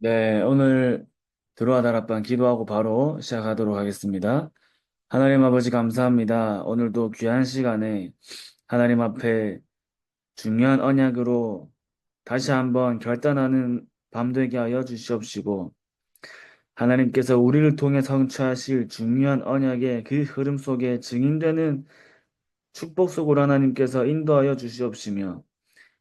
네, 오늘 들어와 다락방 기도하고 바로 시작하도록 하겠습니다. 하나님 아버지 감사합니다. 오늘도 귀한 시간에 하나님 앞에 중요한 언약으로 다시 한번 결단하는 밤 되게 하여 주시옵시고 하나님께서 우리를 통해 성취하실 중요한 언약의 그 흐름 속에 증인되는 축복 속으로 하나님께서 인도하여 주시옵시며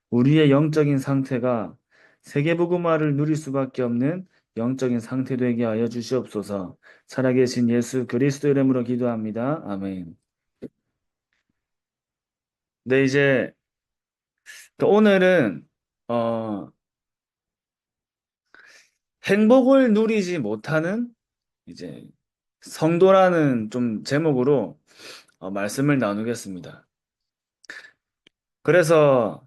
우리의 영적인 상태가 세계복음화를 누릴 수밖에 없는 영적인 상태 되게 하여 주시옵소서. 살아계신 예수 그리스도 이름으로 기도합니다. 아멘. 네, 이제 또 오늘은 어, 행복을 누리지 못하는 이제 성도라는 좀 제목으로 말씀을 나누겠습니다. 그래서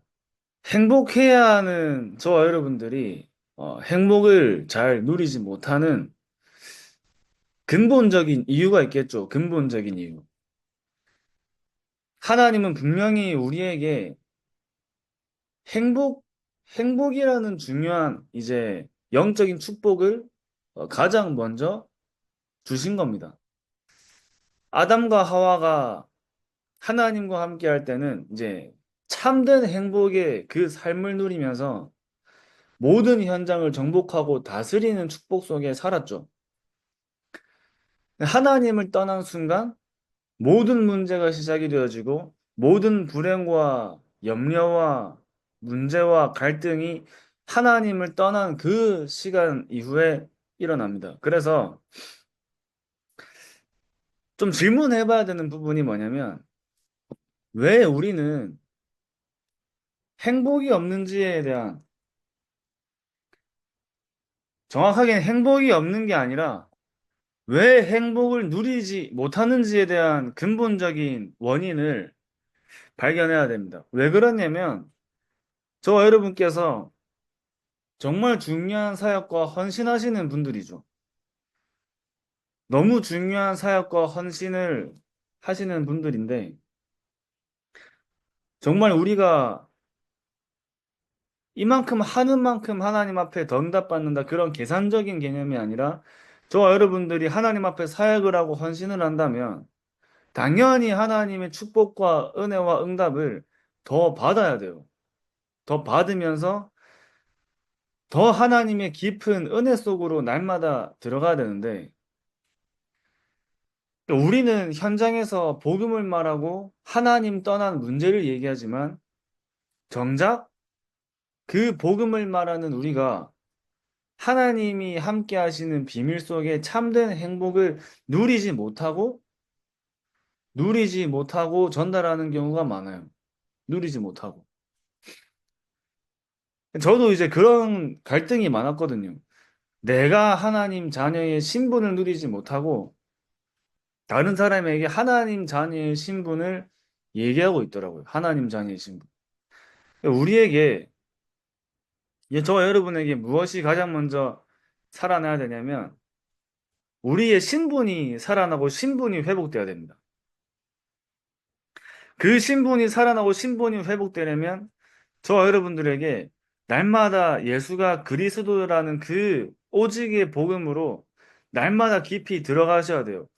행복해야 하는 저와 여러분들이 행복을 잘 누리지 못하는 근본적인 이유가 있겠죠. 근본적인 이유. 하나님은 분명히 우리에게 행복, 행복이라는 중요한 이제 영적인 축복을 가장 먼저 주신 겁니다. 아담과 하와가 하나님과 함께 할 때는 이제 참된 행복의 그 삶을 누리면서 모든 현장을 정복하고 다스리는 축복 속에 살았죠. 하나님을 떠난 순간 모든 문제가 시작이 되어지고 모든 불행과 염려와 문제와 갈등이 하나님을 떠난 그 시간 이후에 일어납니다. 그래서 좀 질문해 봐야 되는 부분이 뭐냐면 왜 우리는 행복이 없는지에 대한 정확하게는 행복이 없는 게 아니라 왜 행복을 누리지 못하는지에 대한 근본적인 원인을 발견해야 됩니다. 왜 그러냐면 저와 여러분께서 정말 중요한 사역과 헌신하시는 분들이죠. 너무 중요한 사역과 헌신을 하시는 분들인데, 정말 우리가 이만큼 하는 만큼 하나님 앞에 더 응답받는다 그런 계산적인 개념이 아니라, 저와 여러분들이 하나님 앞에 사역을 하고 헌신을 한다면, 당연히 하나님의 축복과 은혜와 응답을 더 받아야 돼요. 더 받으면서 더 하나님의 깊은 은혜 속으로 날마다 들어가야 되는데, 우리는 현장에서 복음을 말하고 하나님 떠난 문제를 얘기하지만 정작 그 복음을 말하는 우리가 하나님이 함께 하시는 비밀 속에 참된 행복을 누리지 못하고 전달하는 경우가 많아요. 누리지 못하고. 저도 이제 그런 갈등이 많았거든요. 내가 하나님 자녀의 신분을 누리지 못하고 다른 사람에게 하나님 자녀의 신분을 얘기하고 있더라고요. 하나님 자녀의 신분. 우리에게 저와 여러분에게 무엇이 가장 먼저 살아나야 되냐면 우리의 신분이 살아나고 신분이 회복돼야 됩니다. 그 신분이 살아나고 신분이 회복되려면 저와 여러분들에게 날마다 예수가 그리스도라는 그 오직의 복음으로 날마다 깊이 들어가셔야 돼요.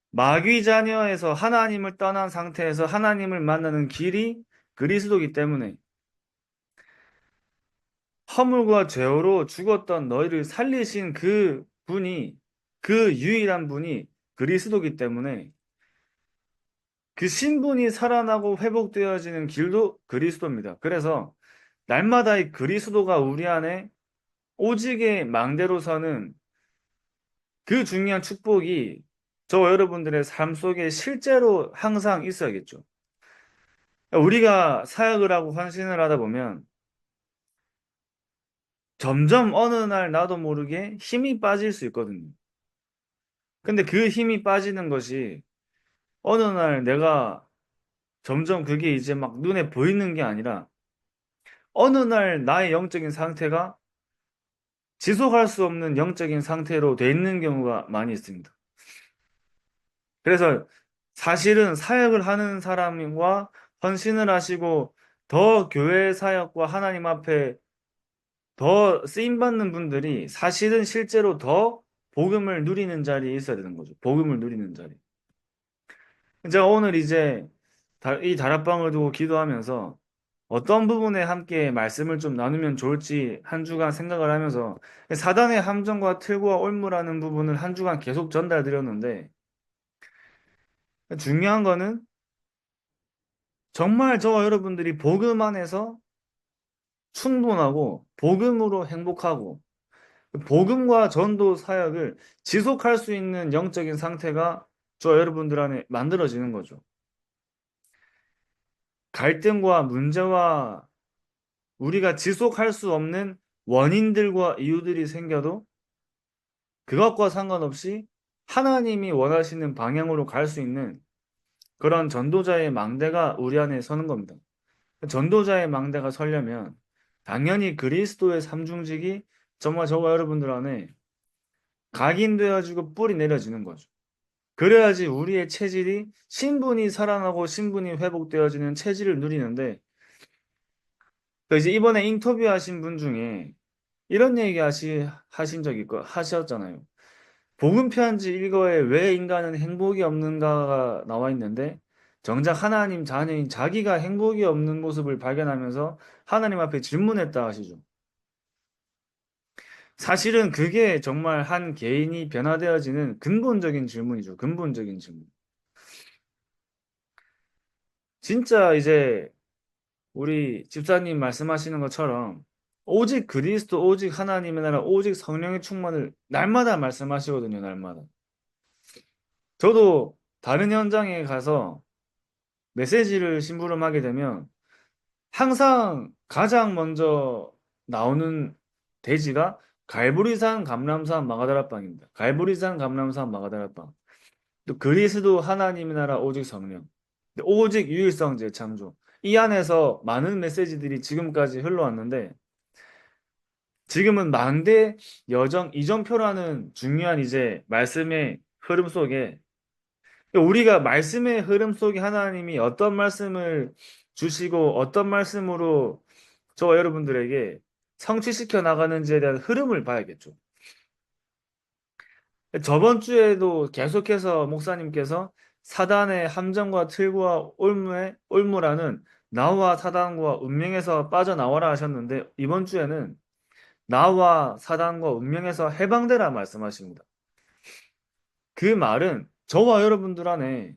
마귀 자녀에서 하나님을 떠난 상태에서 하나님을 만나는 길이 그리스도이기 때문에 허물과 죄로 죽었던 너희를 살리신 그 분이 그 유일한 분이 그리스도이기 때문에 그 신분이 살아나고 회복되어지는 길도 그리스도입니다. 그래서 날마다 이 그리스도가 우리 안에 오직의 망대로 서는 그 중요한 축복이 저와 여러분들의 삶 속에 실제로 항상 있어야겠죠. 우리가 사역을 하고 헌신을 하다 보면 점점 어느 날 나도 모르게 힘이 빠질 수 있거든요. 근데 그 힘이 빠지는 것이 어느 날 내가 점점 그게 이제 막 눈에 보이는 게 아니라 어느 날 나의 영적인 상태가 지속할 수 없는 영적인 상태로 돼 있는 경우가 많이 있습니다. 그래서 사실은 사역을 하는 사람과 헌신을 하시고 더 교회 사역과 하나님 앞에 더 쓰임받는 분들이 사실은 실제로 더 복음을 누리는 자리에 있어야 되는 거죠. 복음을 누리는 자리. 제가 오늘 이제 이 다락방을 두고 기도하면서 어떤 부분에 함께 말씀을 좀 나누면 좋을지 한 주간 생각을 하면서 사단의 함정과 틀과 올무라는 부분을 한 주간 계속 전달드렸는데, 중요한 거는 정말 저와 여러분들이 복음 안에서 충분하고 복음으로 행복하고 복음과 전도 사역을 지속할 수 있는 영적인 상태가 저와 여러분들 안에 만들어지는 거죠. 갈등과 문제와 우리가 지속할 수 없는 원인들과 이유들이 생겨도 그것과 상관없이 하나님이 원하시는 방향으로 갈 수 있는 그런 전도자의 망대가 우리 안에 서는 겁니다. 전도자의 망대가 서려면 당연히 그리스도의 삼중직이 정말 저와 여러분들 안에 각인되어지고 뿌리 내려지는 거죠. 그래야지 우리의 체질이 신분이 살아나고 신분이 회복되어지는 체질을 누리는데, 이제 이번에 인터뷰하신 분 중에 이런 얘기 하신 적이 하셨잖아요. 복음 편지 일거에 왜 인간은 행복이 없는가가 나와 있는데 정작 하나님 자녀인 자기가 행복이 없는 모습을 발견하면서 하나님 앞에 질문했다 하시죠. 사실은 그게 정말 한 개인이 변화되어지는 근본적인 질문이죠. 근본적인 질문. 진짜 이제 우리 집사님 말씀하시는 것처럼 오직 그리스도, 오직 하나님의 나라, 오직 성령의 충만을 날마다 말씀하시거든요. 날마다. 저도 다른 현장에 가서 메시지를 심부름하게 되면 항상 가장 먼저 나오는 대지가 갈보리산 감람산 마가다락방입니다. 갈보리산 감람산 마가다락방. 또 그리스도 하나님의 나라 오직 성령. 오직 유일성 재창조. 이 안에서 많은 메시지들이 지금까지 흘러왔는데 지금은 만대 여정 이정표라는 중요한 이제 말씀의 흐름 속에 우리가 말씀의 흐름 속에 하나님이 어떤 말씀을 주시고 어떤 말씀으로 저와 여러분들에게 성취시켜 나가는지에 대한 흐름을 봐야겠죠. 저번 주에도 계속해서 목사님께서 사단의 함정과 틀과 올무라는 나와 사단과 운명에서 빠져나와라 하셨는데 이번 주에는 나와 사단과 운명에서 해방되라 말씀하십니다. 그 말은 저와 여러분들 안에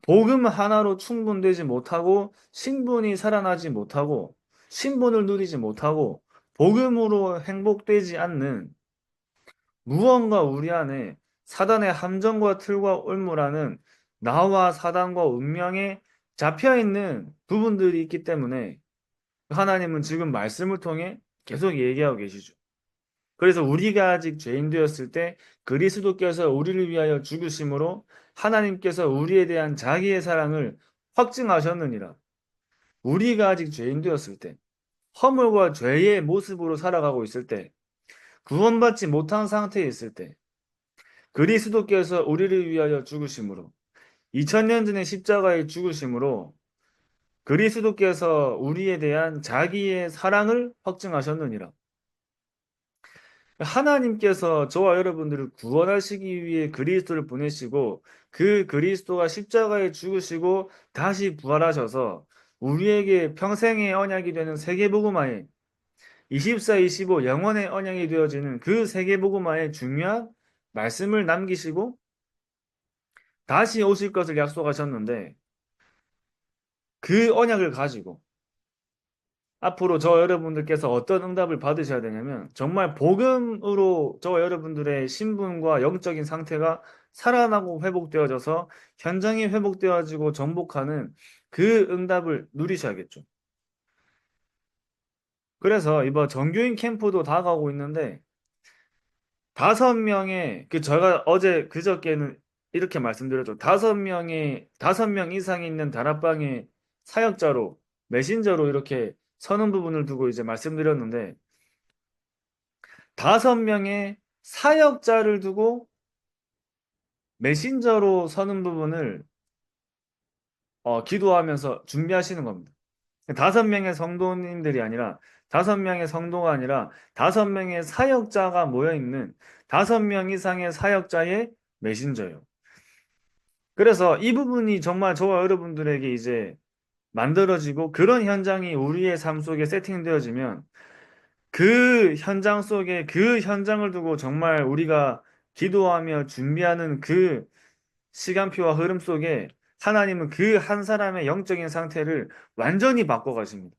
복음 하나로 충분되지 못하고 신분이 살아나지 못하고 신분을 누리지 못하고 복음으로 행복되지 않는 무언가 우리 안에 사단의 함정과 틀과 올무라는 나와 사단과 운명에 잡혀있는 부분들이 있기 때문에 하나님은 지금 말씀을 통해 계속 얘기하고 계시죠. 그래서 우리가 아직 죄인 되었을 때 그리스도께서 우리를 위하여 죽으심으로 하나님께서 우리에 대한 자기의 사랑을 확증하셨느니라. 우리가 아직 죄인 되었을 때 허물과 죄의 모습으로 살아가고 있을 때 구원받지 못한 상태에 있을 때 그리스도께서 우리를 위하여 죽으심으로 2000년 전에 십자가에 죽으심으로 그리스도께서 우리에 대한 자기의 사랑을 확증하셨느니라. 하나님께서 저와 여러분들을 구원하시기 위해 그리스도를 보내시고 그 그리스도가 십자가에 죽으시고 다시 부활하셔서 우리에게 평생의 언약이 되는 세계복음화에 24, 25 영원의 언약이 되어지는 그 세계복음화의 중요한 말씀을 남기시고 다시 오실 것을 약속하셨는데 그 언약을 가지고 앞으로 저 여러분들께서 어떤 응답을 받으셔야 되냐면 정말 복음으로 저와 여러분들의 신분과 영적인 상태가 살아나고 회복되어져서 현장이 회복되어지고 정복하는 그 응답을 누리셔야겠죠. 그래서 이번 정교인 캠프도 다가오고 있는데 5명의 제가 어제 그저께는 이렇게 말씀드렸죠. 5명 이상이 있는 다락방의 사역자로 메신저로 이렇게 서는 부분을 두고 이제 말씀드렸는데 5명의 사역자를 두고 메신저로 서는 부분을 기도하면서 준비하시는 겁니다. 5명의 성도님들이 아니라 다섯 명의 성도가 아니라 다섯 명의 사역자가 모여 있는 다섯 명 이상의 사역자의 메신저예요. 그래서 이 부분이 정말 저와 여러분들에게 이제 만들어지고 그런 현장이 우리의 삶 속에 세팅되어지면 그 현장 속에 그 현장을 두고 정말 우리가 기도하며 준비하는 그 시간표와 흐름 속에 하나님은 그 한 사람의 영적인 상태를 완전히 바꿔가십니다.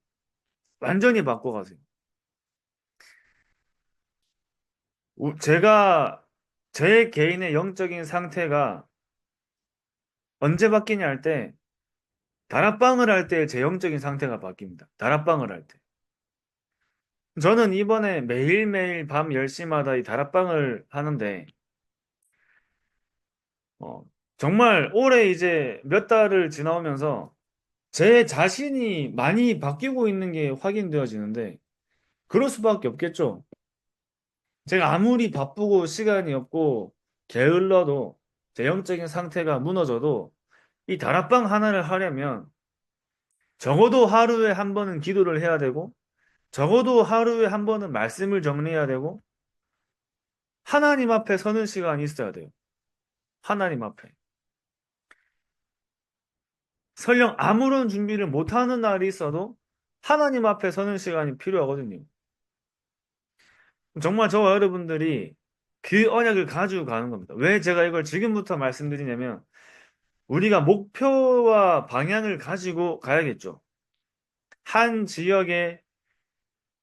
완전히 바꿔가세요. 제가 제 개인의 영적인 상태가 언제 바뀌냐 할 때 다락방을 할 때 제 영적인 상태가 바뀝니다. 다락방을 할 때. 저는 이번에 매일매일 밤 10시마다 이 다락방을 하는데 어, 정말 올해 이제 몇 달을 지나오면서 제 자신이 많이 바뀌고 있는 게 확인되어지는데 그럴 수밖에 없겠죠. 제가 아무리 바쁘고 시간이 없고 게을러도 제 영적인 상태가 무너져도 이 다락방 하나를 하려면 적어도 하루에 한 번은 기도를 해야 되고 적어도 하루에 한 번은 말씀을 정리해야 되고 하나님 앞에 서는 시간이 있어야 돼요. 하나님 앞에. 설령 아무런 준비를 못하는 날이 있어도 하나님 앞에 서는 시간이 필요하거든요. 정말 저와 여러분들이 그 언약을 가지고 가는 겁니다. 왜 제가 이걸 지금부터 말씀드리냐면 우리가 목표와 방향을 가지고 가야겠죠. 한 지역의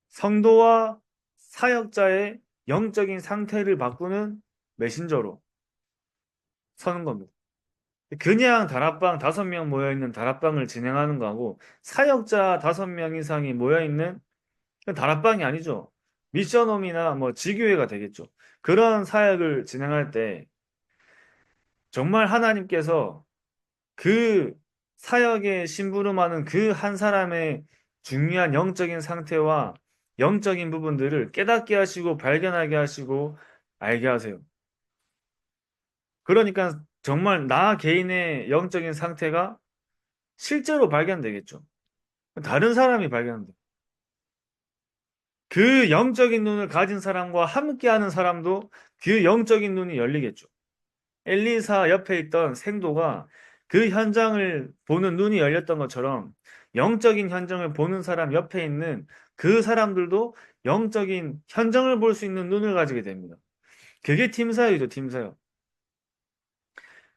성도와 사역자의 영적인 상태를 바꾸는 메신저로 서는 겁니다. 그냥 다락방 5명 모여있는 다락방을 진행하는 거하고 사역자 5명 이상이 모여있는 다락방이 아니죠. 미션홈이나 뭐 지교회가 되겠죠. 그런 사역을 진행할 때 정말 하나님께서 그 사역에 심부름하는 그 한 사람의 중요한 영적인 상태와 영적인 부분들을 깨닫게 하시고 발견하게 하시고 알게 하세요. 그러니까 정말 나 개인의 영적인 상태가 실제로 발견되겠죠. 다른 사람이 발견돼. 그 영적인 눈을 가진 사람과 함께하는 사람도 그 영적인 눈이 열리겠죠. 엘리사 옆에 있던 생도가 그 현장을 보는 눈이 열렸던 것처럼 영적인 현장을 보는 사람 옆에 있는 그 사람들도 영적인 현장을 볼 수 있는 눈을 가지게 됩니다. 그게 팀사역이죠, 팀사역.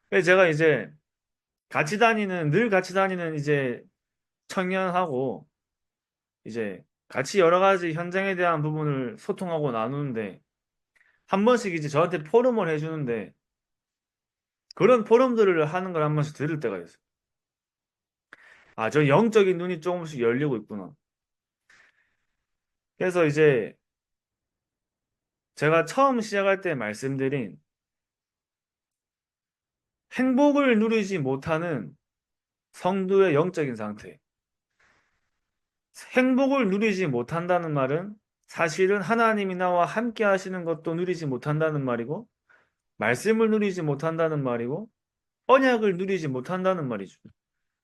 그래서 제가 이제 늘 같이 다니는 이제 청년하고 이제 같이 여러 가지 현장에 대한 부분을 소통하고 나누는데 한 번씩 이제 저한테 포럼을 해주는데 그런 포럼들을 하는 걸 한 번씩 들을 때가 있어요. 아, 저 영적인 눈이 조금씩 열리고 있구나. 그래서 이제 제가 처음 시작할 때 말씀드린 행복을 누리지 못하는 성도의 영적인 상태. 행복을 누리지 못한다는 말은 사실은 하나님이 나와 함께 하시는 것도 누리지 못한다는 말이고, 말씀을 누리지 못한다는 말이고, 언약을 누리지 못한다는 말이죠.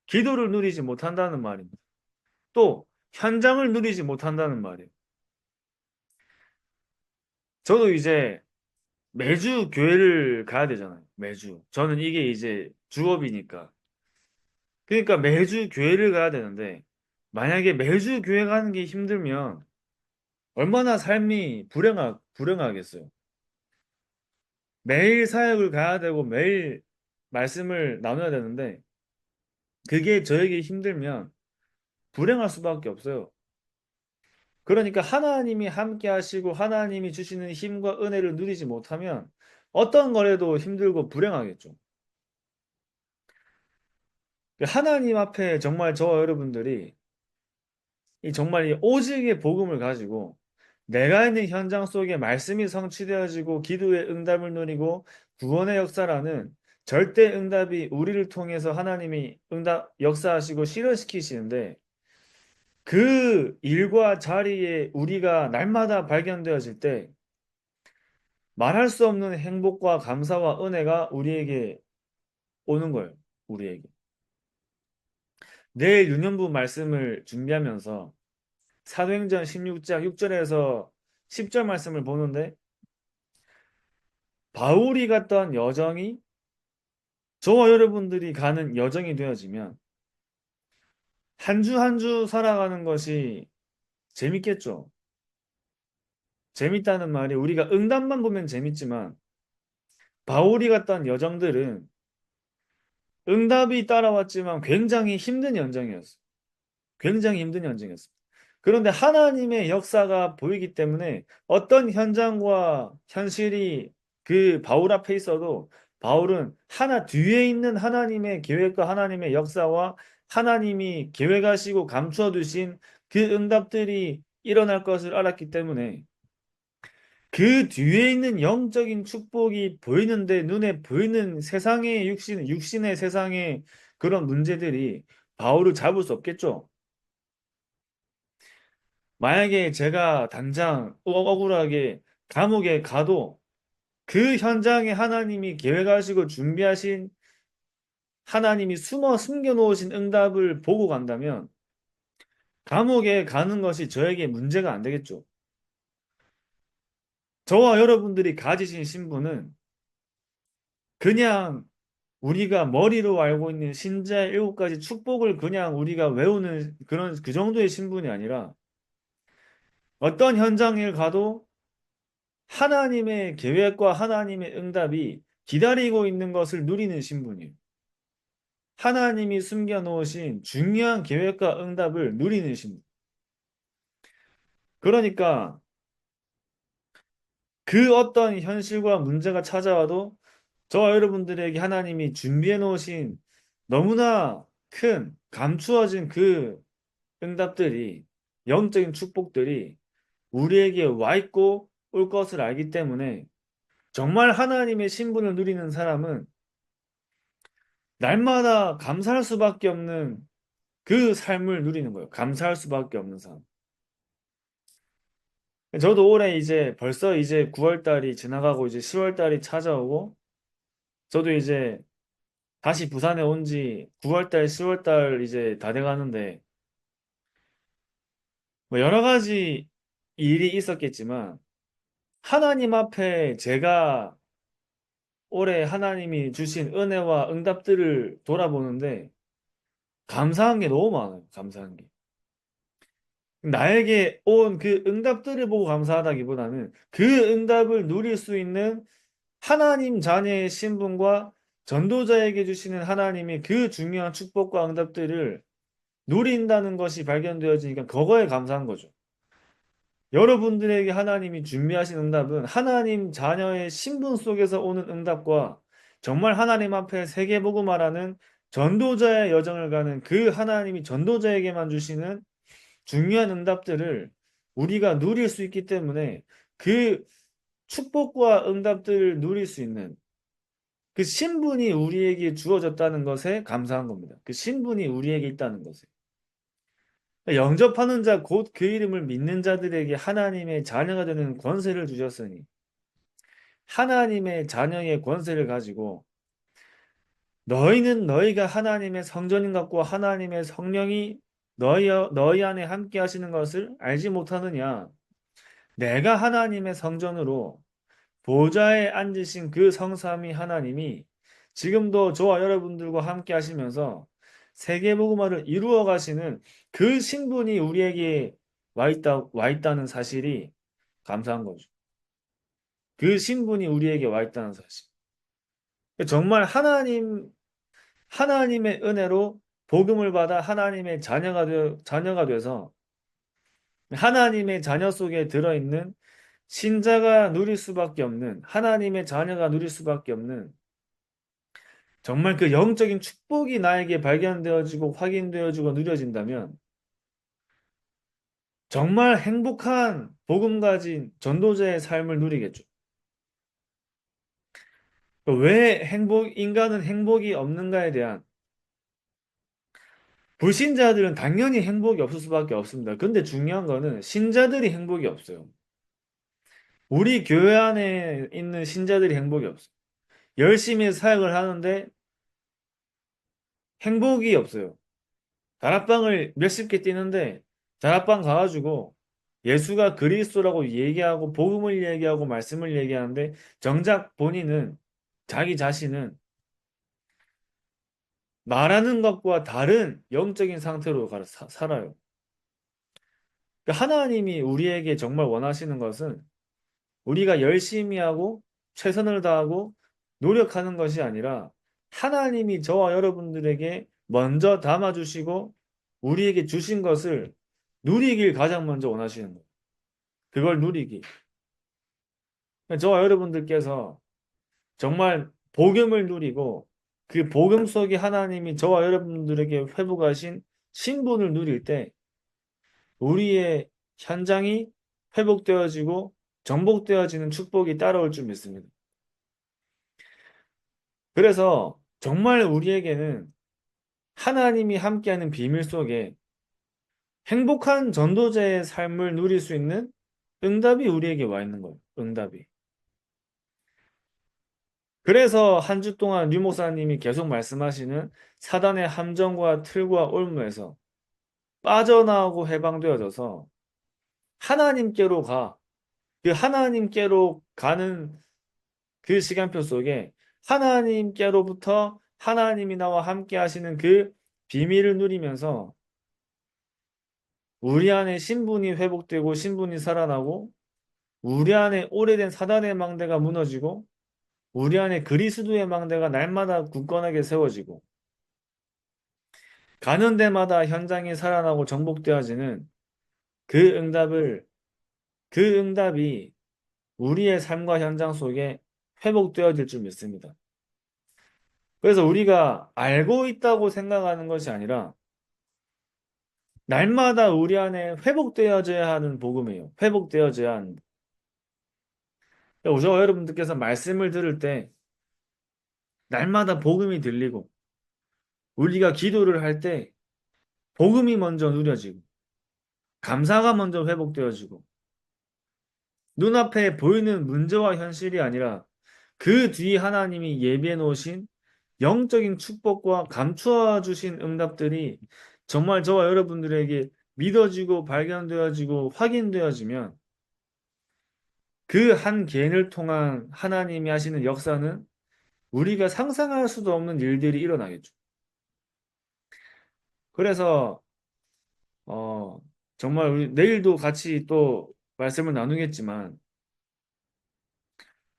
기도를 누리지 못한다는 말입니다. 또 현장을 누리지 못한다는 말이에요. 저도 이제 매주 교회를 가야 되잖아요. 매주. 저는 이게 이제 주업이니까. 그러니까 매주 교회를 가야 되는데 만약에 매주 교회 가는 게 힘들면 얼마나 삶이 불행하겠어요. 매일 사역을 가야 되고 매일 말씀을 나눠야 되는데 그게 저에게 힘들면 불행할 수밖에 없어요. 그러니까 하나님이 함께 하시고 하나님이 주시는 힘과 은혜를 누리지 못하면 어떤 거래도 힘들고 불행하겠죠. 하나님 앞에 정말 저와 여러분들이 이 정말 이 오직의 복음을 가지고 내가 있는 현장 속에 말씀이 성취되어지고 기도의 응답을 누리고 구원의 역사라는 절대 응답이 우리를 통해서 하나님이 응답 역사하시고 실현시키시는데 그 일과 자리에 우리가 날마다 발견되어질 때 말할 수 없는 행복과 감사와 은혜가 우리에게 오는 거예요. 우리에게. 내일 유년부 말씀을 준비하면서 사도행전 16장 6절에서 10절 말씀을 보는데 바울이 갔던 여정이 저와 여러분들이 가는 여정이 되어지면 한 주 한 주 살아가는 것이 재밌겠죠. 재밌다는 말이 우리가 응답만 보면 재밌지만 바울이 갔던 여정들은 응답이 따라왔지만 굉장히 힘든 여정이었어요. 굉장히 힘든 현장이었습니다. 그런데 하나님의 역사가 보이기 때문에 어떤 현장과 현실이 그 바울 앞에 있어도 바울은 하나 뒤에 있는 하나님의 계획과 하나님의 역사와 하나님이 계획하시고 감추어 두신 그 응답들이 일어날 것을 알았기 때문에 그 뒤에 있는 영적인 축복이 보이는데 눈에 보이는 세상의 육신의 세상의 그런 문제들이 바울을 잡을 수 없겠죠. 만약에 제가 당장 억울하게 감옥에 가도 그 현장에 하나님이 계획하시고 준비하신 하나님이 숨겨 놓으신 응답을 보고 간다면 감옥에 가는 것이 저에게 문제가 안 되겠죠. 저와 여러분들이 가지신 신분은 그냥 우리가 머리로 알고 있는 신자의 7가지 축복을 그냥 우리가 외우는 그런 그 정도의 신분이 아니라 어떤 현장에 가도 하나님의 계획과 하나님의 응답이 기다리고 있는 것을 누리는 신분이에요. 하나님이 숨겨놓으신 중요한 계획과 응답을 누리는 신분. 그러니까 그 어떤 현실과 문제가 찾아와도 저와 여러분들에게 하나님이 준비해 놓으신 너무나 큰 감추어진 그 응답들이 영적인 축복들이 우리에게 와 있고 올 것을 알기 때문에 정말 하나님의 신분을 누리는 사람은 날마다 감사할 수밖에 없는 그 삶을 누리는 거예요. 감사할 수밖에 없는 삶. 저도 올해 이제 벌써 이제 9월 달이 지나가고 이제 10월 달이 찾아오고 저도 이제 다시 부산에 온 지 9월 달, 10월 달 이제 다 돼 가는데 뭐 여러 가지 일이 있었겠지만 하나님 앞에 제가 올해 하나님이 주신 은혜와 응답들을 돌아보는데 감사한 게 너무 많아요. 감사한 게. 나에게 온 그 응답들을 보고 감사하다기보다는 그 응답을 누릴 수 있는 하나님 자녀의 신분과 전도자에게 주시는 하나님의 그 중요한 축복과 응답들을 누린다는 것이 발견되어지니까 그거에 감사한 거죠. 여러분들에게 하나님이 준비하신 응답은 하나님 자녀의 신분 속에서 오는 응답과 정말 하나님 앞에 세계복음화라는 전도자의 여정을 가는 그 하나님이 전도자에게만 주시는 중요한 응답들을 우리가 누릴 수 있기 때문에 그 축복과 응답들을 누릴 수 있는 그 신분이 우리에게 주어졌다는 것에 감사한 겁니다. 그 신분이 우리에게 있다는 것에. 영접하는 자, 곧 그 이름을 믿는 자들에게 하나님의 자녀가 되는 권세를 주셨으니 하나님의 자녀의 권세를 가지고 너희는 너희가 하나님의 성전인 것과 하나님의 성령이 너희 안에 함께 하시는 것을 알지 못하느냐? 내가 하나님의 성전으로 보좌에 앉으신 그 성삼위 하나님이 지금도 저와 여러분들과 함께 하시면서 세계복음화를 이루어 가시는 그 신분이 우리에게 와 있다는 사실이 감사한 거죠. 그 신분이 우리에게 와 있다는 사실. 정말 하나님의 은혜로 복음을 받아 하나님의 자녀가 돼서 하나님의 자녀 속에 들어있는 신자가 누릴 수밖에 없는 하나님의 자녀가 누릴 수밖에 없는 정말 그 영적인 축복이 나에게 발견되어지고 확인되어지고 누려진다면 정말 행복한 복음 가진 전도자의 삶을 누리겠죠. 왜 인간은 행복이 없는가에 대한 불신자들은 당연히 행복이 없을 수밖에 없습니다. 근데 중요한 거는 신자들이 행복이 없어요. 우리 교회 안에 있는 신자들이 행복이 없어요. 열심히 사역을 하는데 행복이 없어요. 다락방을 몇십 개 뛰는데 다락방 가가지고 예수가 그리스도라고 얘기하고 복음을 얘기하고 말씀을 얘기하는데 정작 본인은 자기 자신은 말하는 것과 다른 영적인 상태로 살아요. 그러니까 하나님이 우리에게 정말 원하시는 것은 우리가 열심히 하고 최선을 다하고 노력하는 것이 아니라 하나님이 저와 여러분들에게 먼저 담아주시고 우리에게 주신 것을 누리길 가장 먼저 원하시는 거예요. 그걸 누리기. 그러니까 저와 여러분들께서 정말 복음을 누리고 그 복음 속에 하나님이 저와 여러분들에게 회복하신 신분을 누릴 때 우리의 현장이 회복되어지고 정복되어지는 축복이 따라올 줄 믿습니다. 그래서 정말 우리에게는 하나님이 함께하는 비밀 속에 행복한 전도자의 삶을 누릴 수 있는 응답이 우리에게 와 있는 거예요. 응답이. 그래서 한 주 동안 류 목사님이 계속 말씀하시는 사단의 함정과 틀과 올무에서 빠져나오고 해방되어져서 하나님께로 가. 그 하나님께로 가는 그 시간표 속에 하나님께로부터 하나님이 나와 함께 하시는 그 비밀을 누리면서 우리 안에 신분이 회복되고 신분이 살아나고 우리 안에 오래된 사단의 망대가 무너지고 우리 안에 그리스도의 망대가 날마다 굳건하게 세워지고 가는 데마다 현장이 살아나고 정복되어지는 그 응답을 그 응답이 우리의 삶과 현장 속에 회복되어질 줄 믿습니다. 그래서 우리가 알고 있다고 생각하는 것이 아니라 날마다 우리 안에 회복되어져야 하는 복음이에요. 회복되어져야 하는. 저와 여러분들께서 말씀을 들을 때 날마다 복음이 들리고 우리가 기도를 할 때 복음이 먼저 누려지고 감사가 먼저 회복되어지고 눈앞에 보이는 문제와 현실이 아니라 그 뒤 하나님이 예비해 놓으신 영적인 축복과 감추어 주신 응답들이 정말 저와 여러분들에게 믿어지고 발견되어지고 확인되어지면 그 한 개인을 통한 하나님이 하시는 역사는 우리가 상상할 수도 없는 일들이 일어나겠죠. 그래서 어, 정말 우리 내일도 같이 또 말씀을 나누겠지만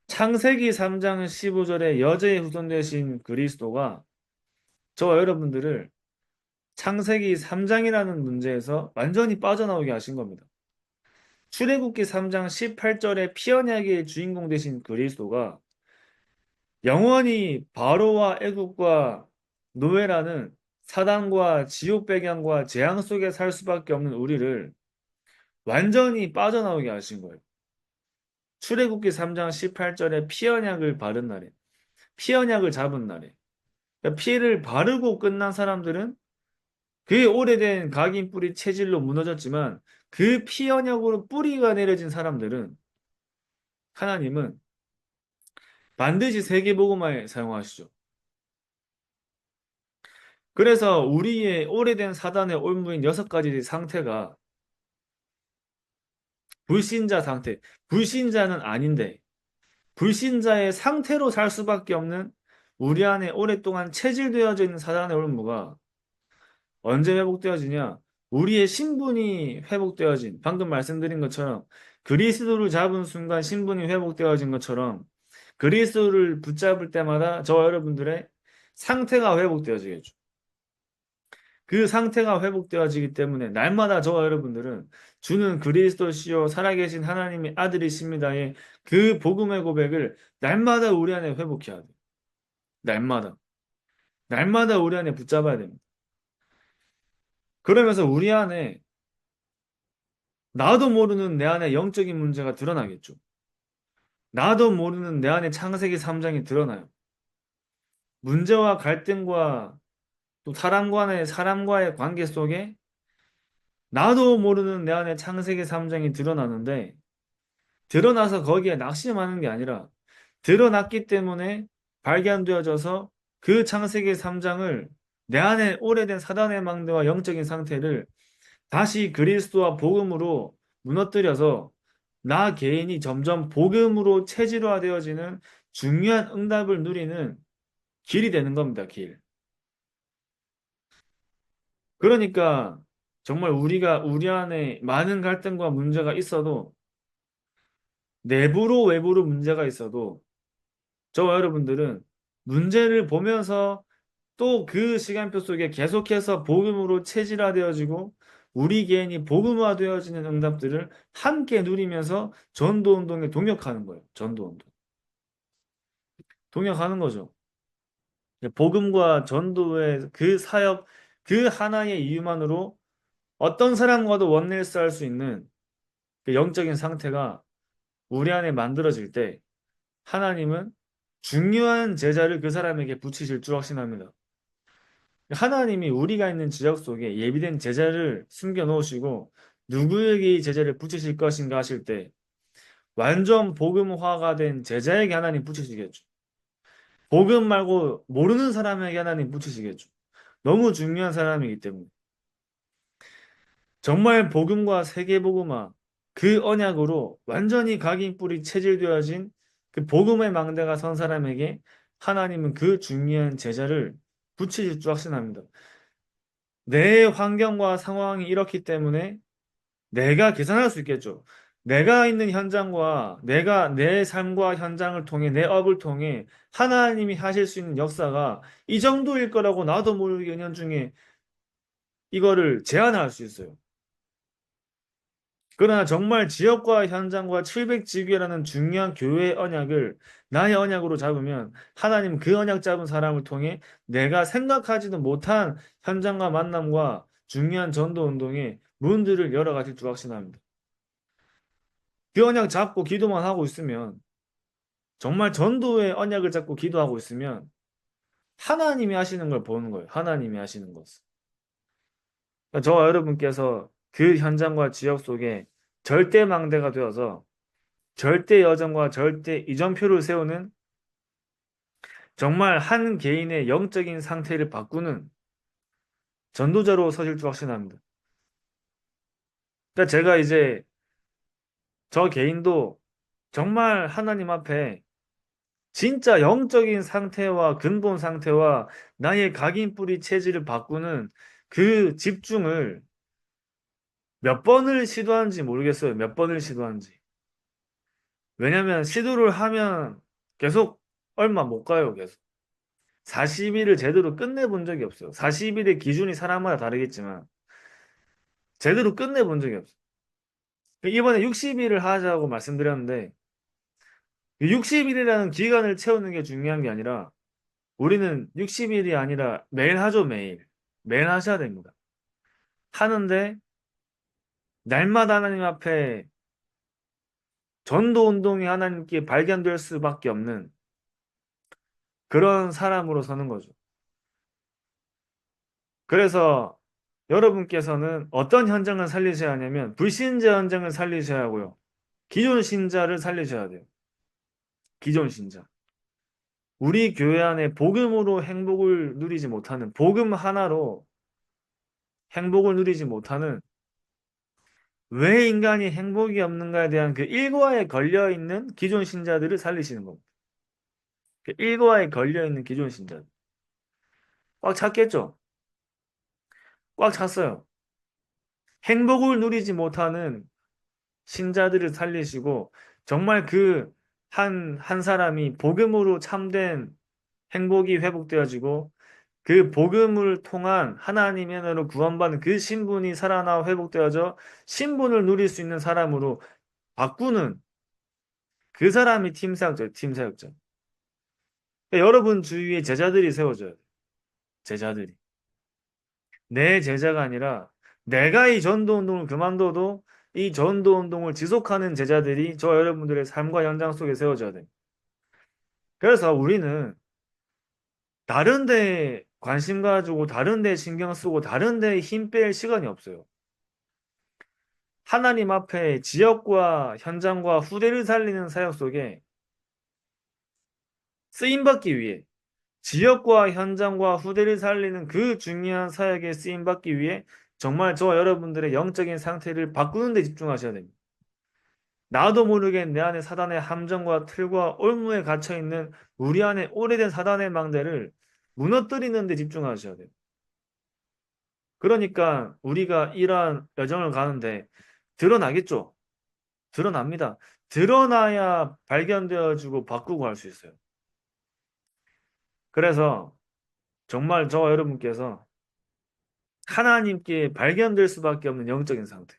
창세기 3장 15절에 여자의 후손 되신 그리스도가 저와 여러분들을 창세기 3장이라는 문제에서 완전히 빠져나오게 하신 겁니다. 출애굽기 3장 18절에 피언약의 주인공 되신 그리스도가 영원히 바로와 애국과 노예라는 사단과 지옥 배경과 재앙 속에 살 수밖에 없는 우리를 완전히 빠져나오게 하신 거예요. 출애굽기 3장 18절에 피언약을 바른 날에 피언약을 잡은 날에 그러니까 피를 바르고 끝난 사람들은 그 오래된 각인 뿌리 체질로 무너졌지만 그 피언약으로 뿌리가 내려진 사람들은 하나님은 반드시 세계복음화에 사용하시죠. 그래서 우리의 오래된 사단의 올무인 6가지 상태가 불신자 상태, 불신자는 아닌데 불신자의 상태로 살 수밖에 없는 우리 안에 오랫동안 체질되어져 있는 사단의 올무가 언제 회복되어지냐? 우리의 신분이 회복되어진, 방금 말씀드린 것처럼 그리스도를 잡은 순간 신분이 회복되어진 것처럼 그리스도를 붙잡을 때마다 저와 여러분들의 상태가 회복되어지겠죠. 그 상태가 회복되어지기 때문에 날마다 저와 여러분들은 주는 그리스도시요 살아계신 하나님의 아들이십니다의 그 복음의 고백을 날마다 우리 안에 회복해야 돼요. 날마다. 날마다 우리 안에 붙잡아야 됩니다. 그러면서 우리 안에 나도 모르는 내 안에 영적인 문제가 드러나겠죠. 나도 모르는 내 안에 창세기 3장이 드러나요. 문제와 갈등과 또 사람과의 관계 속에 나도 모르는 내 안에 창세기 3장이 드러나는데 드러나서 거기에 낙심하는 게 아니라 드러났기 때문에 발견되어져서 그 창세기 3장을 내 안에 오래된 사단의 망대와 영적인 상태를 다시 그리스도와 복음으로 무너뜨려서 나 개인이 점점 복음으로 체질화되어지는 중요한 응답을 누리는 길이 되는 겁니다, 길. 그러니까 정말 우리가 우리 안에 많은 갈등과 문제가 있어도 내부로 외부로 문제가 있어도 저와 여러분들은 문제를 보면서 또 그 시간표 속에 계속해서 복음으로 체질화되어지고 우리 개인이 복음화되어지는 응답들을 함께 누리면서 전도운동에 동역하는 거예요. 전도운동. 동역하는 거죠. 복음과 전도의 그 사역, 그 하나의 이유만으로 어떤 사람과도 원내스 할 수 있는 그 영적인 상태가 우리 안에 만들어질 때 하나님은 중요한 제자를 그 사람에게 붙이실 줄 확신합니다. 하나님이 우리가 있는 지역 속에 예비된 제자를 숨겨 놓으시고 누구에게 이 제자를 붙이실 것인가 하실 때 완전 복음화가 된 제자에게 하나님 붙이시겠죠. 복음 말고 모르는 사람에게 하나님 붙이시겠죠. 너무 중요한 사람이기 때문에. 정말 복음과 세계복음화 그 언약으로 완전히 각인 뿌리 체질되어진 그 복음의 망대가 선 사람에게 하나님은 그 중요한 제자를 붙이실 줄 확신합니다. 내 환경과 상황이 이렇기 때문에 내가 계산할 수 있겠죠. 내가 있는 현장과 내가 내 삶과 현장을 통해 내 업을 통해 하나님이 하실 수 있는 역사가 이 정도일 거라고 나도 모르게 은연중에 이거를 제안할 수 있어요. 그러나 정말 지역과 현장과 700지교라는 중요한 교회의 언약을 나의 언약으로 잡으면 하나님 그 언약 잡은 사람을 통해 내가 생각하지도 못한 현장과 만남과 중요한 전도 운동에 문들을 열어가실 줄 확신합니다. 그 언약 잡고 기도만 하고 있으면 정말 전도의 언약을 잡고 기도하고 있으면 하나님이 하시는 걸 보는 거예요. 하나님이 하시는 것을. 그러니까 저와 여러분께서 그 현장과 지역 속에 절대 망대가 되어서 절대 여정과 절대 이정표를 세우는 정말 한 개인의 영적인 상태를 바꾸는 전도자로 서실 줄 확신합니다. 그러니까 제가 이제 저 개인도 정말 하나님 앞에 진짜 영적인 상태와 근본 상태와 나의 각인뿌리 체질을 바꾸는 그 집중을 몇 번을 시도한지 모르겠어요. 몇 번을 시도한지. 왜냐면 시도를 하면 계속 얼마 못 가요. 계속. 40일을 제대로 끝내본 적이 없어요. 40일의 기준이 사람마다 다르겠지만 제대로 끝내본 적이 없어요. 이번에 60일을 하자고 말씀드렸는데 60일이라는 기간을 채우는 게 중요한 게 아니라 우리는 60일이 아니라 매일 하죠, 매일. 매일 하셔야 됩니다. 하는데 날마다 하나님 앞에 전도 운동이 하나님께 발견될 수밖에 없는 그런 사람으로 서는 거죠. 그래서 여러분께서는 어떤 현장을 살리셔야 하냐면 불신자 현장을 살리셔야 하고요. 기존 신자를 살리셔야 돼요. 기존 신자. 우리 교회 안에 복음으로 행복을 누리지 못하는 복음 하나로 행복을 누리지 못하는 왜 인간이 행복이 없는가에 대한 그 일과에 걸려있는 기존 신자들을 살리시는 겁니다. 그 일과에 걸려있는 기존 신자들. 꽉 찼겠죠? 꽉 찼어요. 행복을 누리지 못하는 신자들을 살리시고 정말 그 한 사람이 복음으로 참된 행복이 회복되어지고 그 복음을 통한 하나님의 은혜로 구원받은 그 신분이 살아나 회복되어져 신분을 누릴 수 있는 사람으로 바꾸는 그 사람이 팀사역자예요. 팀사역자. 그러니까 여러분 주위에 제자들이 세워져야 돼요. 제자들이. 내 제자가 아니라 내가 이 전도운동을 그만둬도 이 전도운동을 지속하는 제자들이 저 여러분들의 삶과 현장 속에 세워져야 돼요. 그래서 우리는 다른 데 관심 가지고 다른 데 신경 쓰고 다른 데 힘 뺄 시간이 없어요. 하나님 앞에 지역과 현장과 후대를 살리는 사역 속에 쓰임받기 위해 지역과 현장과 후대를 살리는 그 중요한 사역에 쓰임받기 위해 정말 저와 여러분들의 영적인 상태를 바꾸는 데 집중하셔야 됩니다. 나도 모르게 내 안에 사단의 함정과 틀과 올무에 갇혀 있는 우리 안에 오래된 사단의 망대를 무너뜨리는 데 집중하셔야 돼요. 그러니까 우리가 이러한 여정을 가는데 드러나겠죠? 드러납니다. 드러나야 발견되어지고 바꾸고 할 수 있어요. 그래서 정말 저와 여러분께서 하나님께 발견될 수밖에 없는 영적인 상태.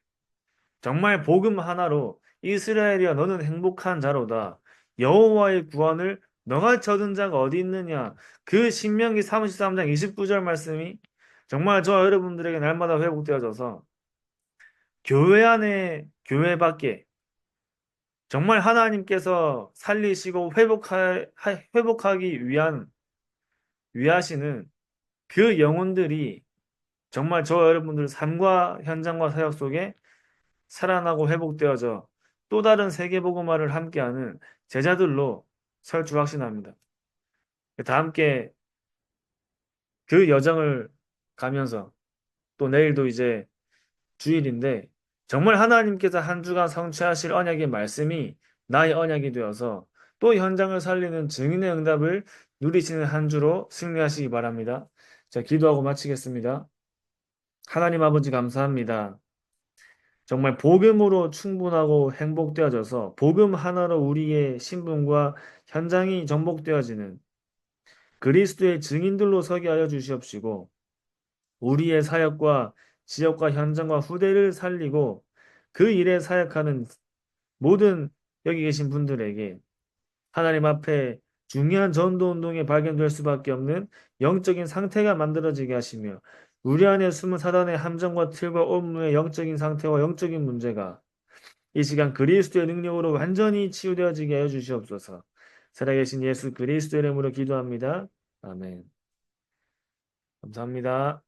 정말 복음 하나로 이스라엘이여 너는 행복한 자로다. 여호와의 구원을 너같이 얻은 자가 어디 있느냐. 그 신명기 33장 29절 말씀이 정말 저와 여러분들에게 날마다 회복되어져서 교회 안에 교회 밖에 정말 하나님께서 살리시고 회복하기 위하시는 그 영혼들이 정말 저와 여러분들 삶과 현장과 사역 속에 살아나고 회복되어져 또 다른 세계복음화를 함께하는 제자들로 설 줄 확신합니다. 다 함께 그 여정을 가면서 또 내일도 이제 주일인데 정말 하나님께서 한 주간 성취하실 언약의 말씀이 나의 언약이 되어서 또 현장을 살리는 증인의 응답을 누리시는 한 주로 승리하시기 바랍니다. 자, 기도하고 마치겠습니다. 하나님 아버지 감사합니다. 정말 복음으로 충분하고 행복되어져서 복음 하나로 우리의 신분과 현장이 정복되어지는 그리스도의 증인들로 서게 하여 주시옵시고 우리의 사역과 지역과 현장과 후대를 살리고 그 일에 사역하는 모든 여기 계신 분들에게 하나님 앞에 중요한 전도 운동에 발견될 수밖에 없는 영적인 상태가 만들어지게 하시며 우리 안에 숨은 사단의 함정과 틀과 업무의 영적인 상태와 영적인 문제가 이 시간 그리스도의 능력으로 완전히 치유되어지게 하여 주시옵소서. 살아계신 예수 그리스도의 이름으로 기도합니다. 아멘. 감사합니다.